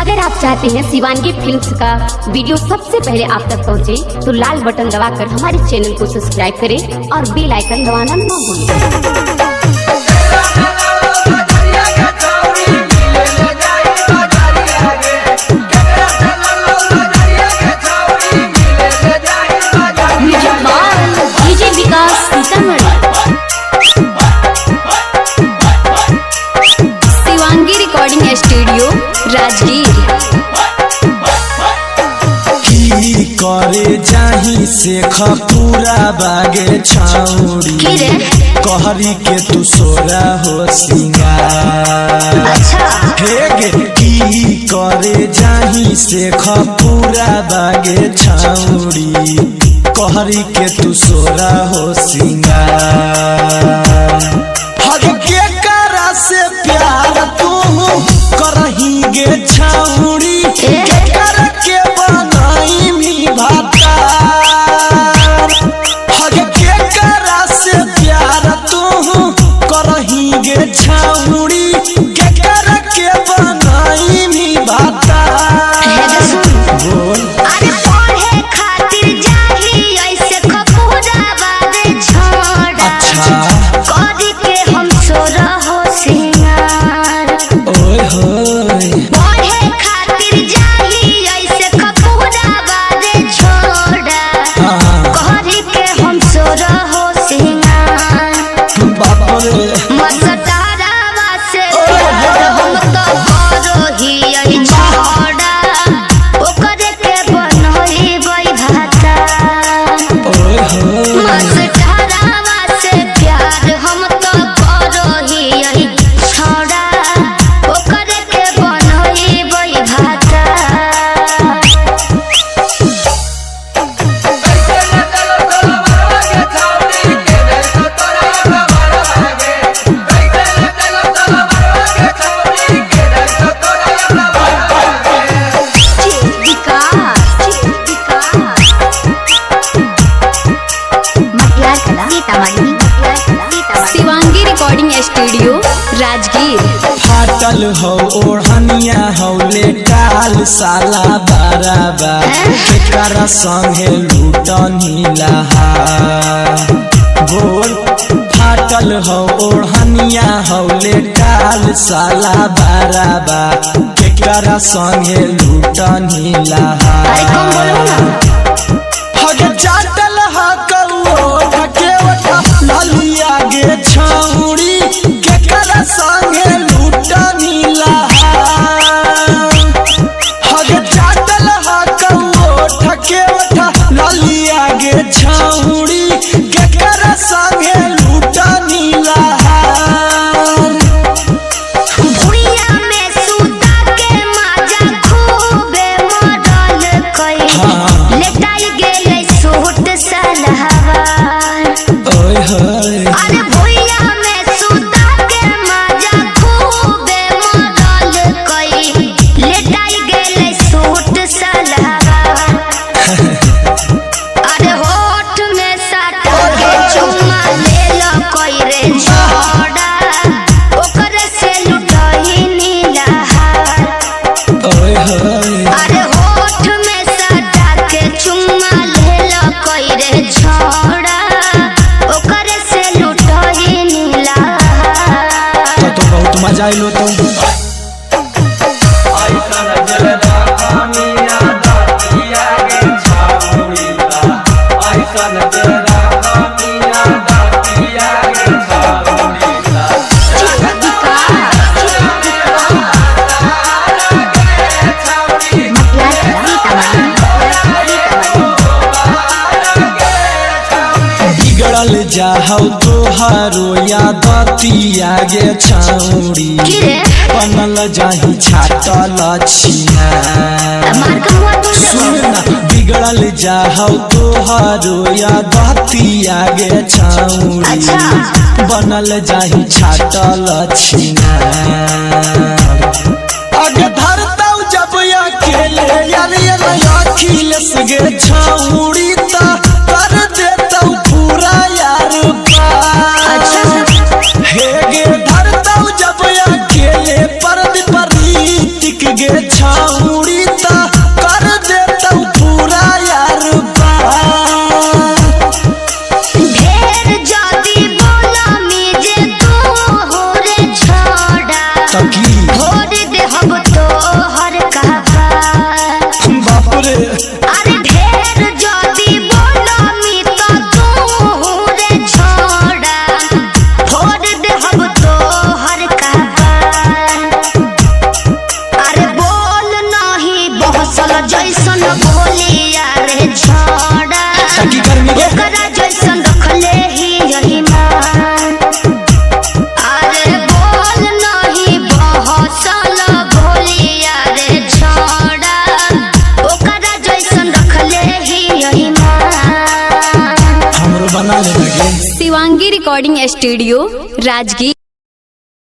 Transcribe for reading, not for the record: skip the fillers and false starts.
अगर आप चाहते हैं शिवांगी फिल्म्स का वीडियो सबसे पहले आप तक पहुंचे, तो लाल बटन दबाकर हमारे चैनल को सब्सक्राइब करें और बेल आइकन दबाना न भूलें। Shivangi recording studio Rajgir. करे जाही से खपूरा बागे छाउड़ी कहरी के तू सोरा हो सिंगार। हेगे की करे जाही से खपूरा बागे छाउड़ी कहरी के तू सोरा हो सिंगार। हग के करा से प्यार तू करही गे छाउड़ी के कर के बनाई मी भाता। हग के करा से प्यार तू करही गे छाउड़ी के कर के बनाई मी भाता। बोल अरे पढ़े खातिर जाही ऐसे खपूरा बादे छोड़ा। अच्छा कदी के हम सोरा हो सिंगार। ओए होए पढ़े खातिर जाही ऐसे खपूरा बादे छोड़ा। कदी के हम सोरा हो सिंगार। बाप रे मसटारावा से प्यार हम तो करो ही यही छोड़ा। ओकरे के बनई बई भाता। ओए होए मसटारावा से प्यार हम तो करो ही यही छोड़ा। ओकरे के बनई बई भाता। Shivangi recording studio Rajgir. फाटल हो ओढ़निया हो लेटाल साला बाराबा केकरा संगे लूटनी लहा। बोल फाटल हो ओढ़निया हो लेटाल साला बाराबा केकरा संगे लूटनी लहा। हग चाटल हा कौओ ढके वटा लालिया गे छाउड़ी केकरा संगे लूटनी लहा। हग चाटल हा कौओ ढके वटा लालिया गे छाउड़ी केकरा संगे लूटनी लहा। भुइया में सूता के माजा खूबे मरल कई। लेटाई गेलै सूट सलवार। ओए होए अरे भुइया में सूता के माजा खूबे मरल कई। लेटाई गेलै सूट सलवार। अरे होठ में साटा के चुम्मा लेलो कई रे छोड़ा। ओकरे से लुटही नीलहार। ओए होए अरे होठ में साटा के चुम्मा लेलो कई रे छोड़ा। ओकरे से लुटही नीलहार। तो बहुत मजा आइलो तो बिगड़ल जाहौ तोहारो यादतिया गे छाउड़ी बनल जाही छाटल छिना। सुन ना बिगड़ल जाहौ तोहारो यादतिया गे छाउड़ी बनल जाही छाटल छिना। अगे धरतौ जब अकेले यार अखिलेश गे छाउड़ी ता कर देतौ पूरा यार पार। हे गे धरतौ जब अकेले पर टिक गे छाऊ तकी भोर देहब तोहर कहबा बाप रे अरे ढेर जदी बोलमी त तू रे छोड़ा भोर देहब तोहर कहबा अरे बोल नहीं बहसल जैसन बोलिया रे छोड़ा तकी गर्मी रे ओकरा जैसन रखले ही यही मान अरे बोल नहीं बहसल बोलिया रे छोड़ा ओकरा जैसन रखले ही यही मान हमरो बना ले लगे। Shivangi recording studio Rajgir.